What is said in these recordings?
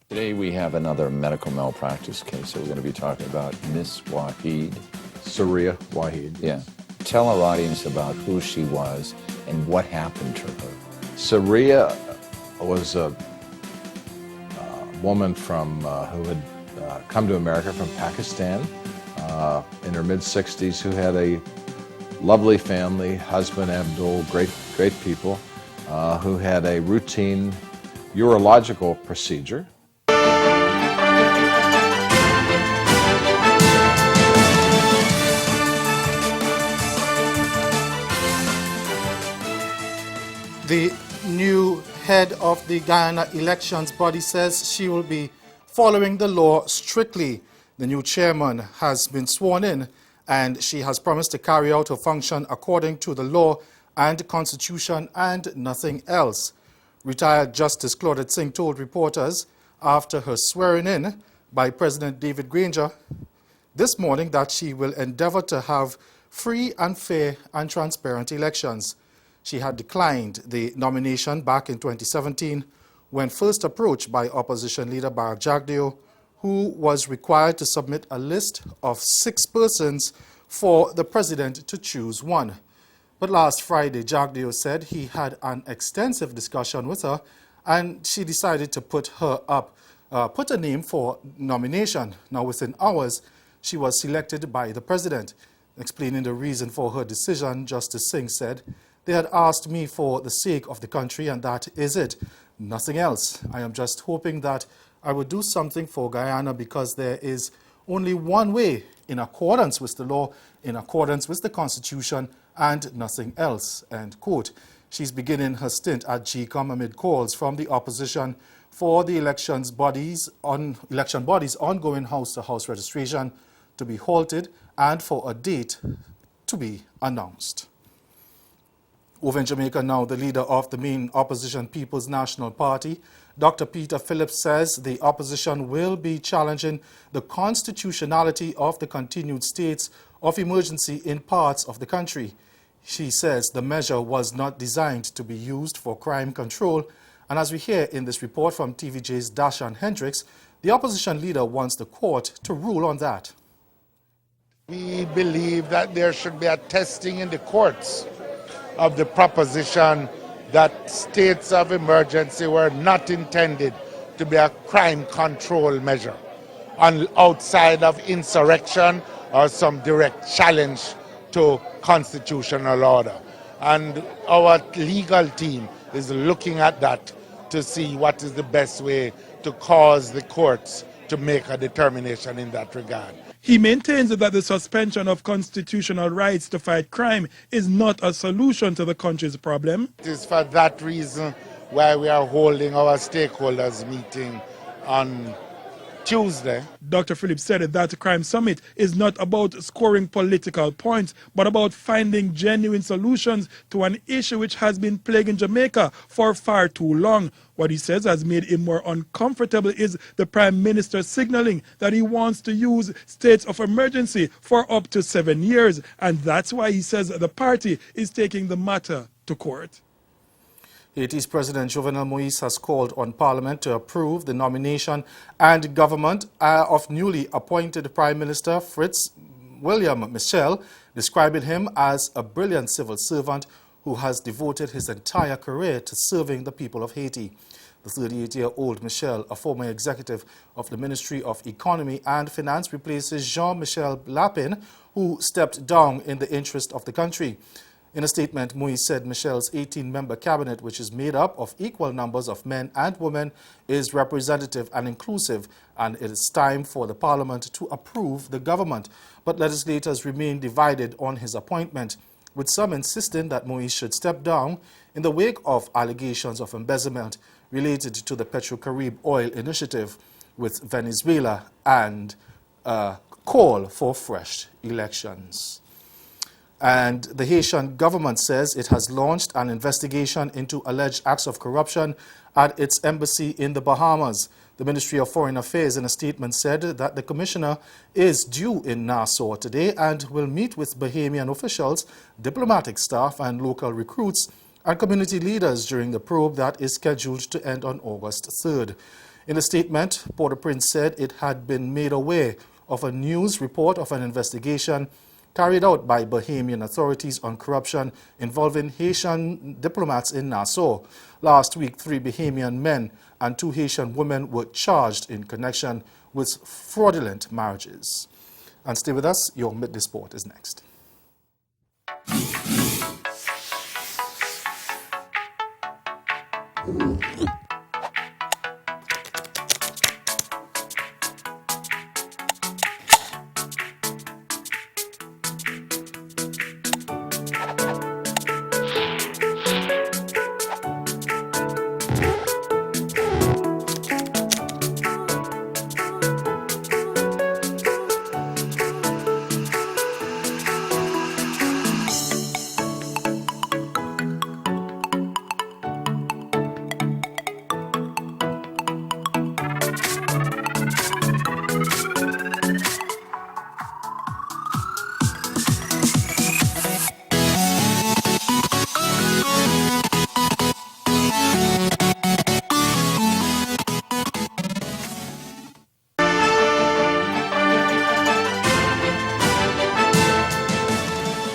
Today we have another medical malpractice case that we're going to be talking about. Miss Waheed. Saria Waheed. Yeah. Tell our audience about who she was and what happened to her. Saria was a woman from who had come to America from Pakistan in her mid-60s, who had a lovely family, husband Abdul, great people, who had a routine urological procedure. The new head of the Guyana elections body says she will be following the law strictly. The new chairman has been sworn in, and she has promised to carry out her function according to the law and the constitution and nothing else. Retired Justice Claudette Singh told reporters after her swearing in by President David Granger this morning that she will endeavor to have free and fair and transparent elections. She had declined the nomination back in 2017 when first approached by opposition leader Barak Jagdeo, who was required to submit a list of 6 persons for the president to choose one. But last Friday, Jagdeo said he had an extensive discussion with her, and she decided to put a name for nomination. Now, within hours, she was selected by the president. Explaining the reason for her decision, Justice Singh said, "They had asked me for the sake of the country, and that is it. Nothing else. I am just hoping that I would do something for Guyana because there is only one way, in accordance with the law, in accordance with the constitution, and nothing else." End quote. She's beginning her stint at GCOM amid calls from the opposition for the election body's ongoing house-to-house registration to be halted and for a date to be announced. Over in Jamaica now, the leader of the main opposition People's National Party, Dr. Peter Phillips, says the opposition will be challenging the constitutionality of the continued states of emergency in parts of the country. She says the measure was not designed to be used for crime control, and as we hear in this report from TVJ's Dashan Hendricks, the opposition leader wants the court to rule on that. We believe that there should be a testing in the courts of the proposition that states of emergency were not intended to be a crime control measure outside of insurrection or some direct challenge to constitutional order. And our legal team is looking at that to see what is the best way to cause the courts to make a determination in that regard. He maintains that the suspension of constitutional rights to fight crime is not a solution to the country's problem. It is for that reason why we are holding our stakeholders meeting on Tuesday. Dr. Phillips said that the Crime Summit is not about scoring political points, but about finding genuine solutions to an issue which has been plaguing Jamaica for far too long. What he says has made him more uncomfortable is the Prime Minister signaling that he wants to use states of emergency for up to 7 years, and that's why he says the party is taking the matter to court. Haiti's President Jovenel Moïse has called on Parliament to approve the nomination and government of newly appointed Prime Minister Fritz William Michel, describing him as a brilliant civil servant who has devoted his entire career to serving the people of Haiti. The 38-year-old Michel, a former executive of the Ministry of Economy and Finance, replaces Jean-Michel Lapin, who stepped down in the interest of the country. In a statement, Moïse said Michel's 18-member cabinet, which is made up of equal numbers of men and women, is representative and inclusive, and it is time for the parliament to approve the government. But legislators remain divided on his appointment, with some insisting that Moïse should step down in the wake of allegations of embezzlement related to the Petro-Carib oil initiative with Venezuela and call for fresh elections. And the Haitian government says it has launched an investigation into alleged acts of corruption at its embassy in the Bahamas. The Ministry of Foreign Affairs in a statement said that the commissioner is due in Nassau today and will meet with Bahamian officials, diplomatic staff and local recruits and community leaders during the probe that is scheduled to end on August 3rd. In a statement, Port-au-Prince said it had been made aware of a news report of an investigation carried out by Bahamian authorities on corruption involving Haitian diplomats in Nassau. Last week, 3 Bahamian men and 2 Haitian women were charged in connection with fraudulent marriages. And stay with us, your Midday Sport is next.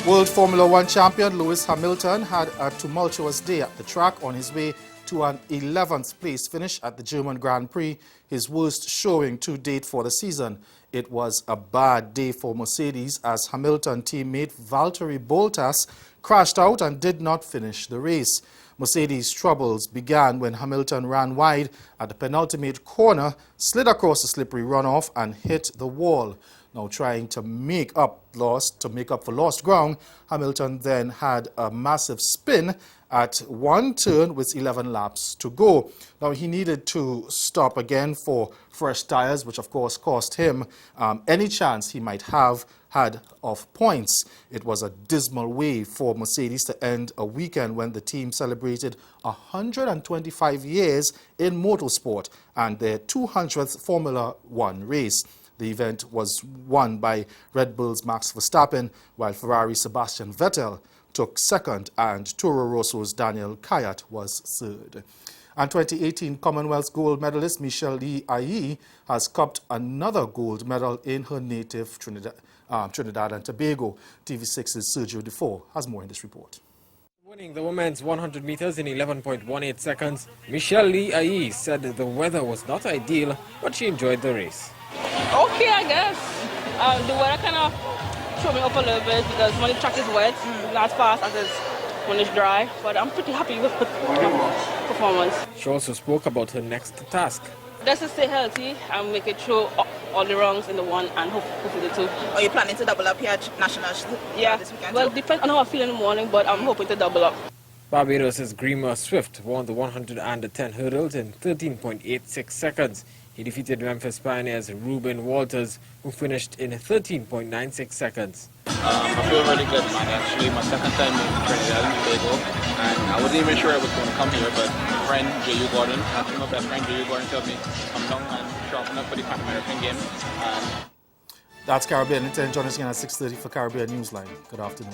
World Formula One champion Lewis Hamilton had a tumultuous day at the track on his way to an 11th place finish at the German Grand Prix, his worst showing to date for the season. It was a bad day for Mercedes as Hamilton teammate Valtteri Bottas crashed out and did not finish the race. Mercedes' troubles began when Hamilton ran wide at the penultimate corner, slid across the slippery runoff and hit the wall. Now trying to make up for lost ground, Hamilton then had a massive spin at one turn with 11 laps to go. Now he needed to stop again for fresh tires, which of course cost him any chance he might have had of points. It was a dismal way for Mercedes to end a weekend when the team celebrated 125 years in motorsport and their 200th Formula One race. The event was won by Red Bull's Max Verstappen, while Ferrari's Sebastian Vettel took second and Toro Rosso's Daniel Kvyat was third. And 2018 Commonwealth gold medalist Michelle Lee Ayi has cupped another gold medal in her native Trinidad and Tobago. TV6's Sergio Defoe has more in this report. Winning the women's 100 meters in 11.18 seconds, Michelle Lee Ayi said the weather was not ideal, but she enjoyed the race. Okay, I guess. The weather kind of threw me up a little bit because when the track is wet, it's not as fast as it's when it's dry. But I'm pretty happy with the performance. She also spoke about her next task. Just to stay healthy and make it through all the rungs in the one and hopefully the two. Are you planning to double up here at Nationals this weekend? Well, depends on how I feel in the morning, but I'm hoping to double up. Barbados' Grima Swift won the 110 hurdles in 13.86 seconds. He defeated Memphis Pioneers' Ruben Walters, who finished in 13.96 seconds. I feel really good, man. Actually, my second time in Trinidad and Tobago, and I wasn't even sure I was going to come here, but my friend J.U. Gordon, actually my best friend J.U. Gordon, told me come down and sharpen up for the Pan American game. That's Caribbean Intent. Join us again at 6:30 for Caribbean Newsline. Good afternoon.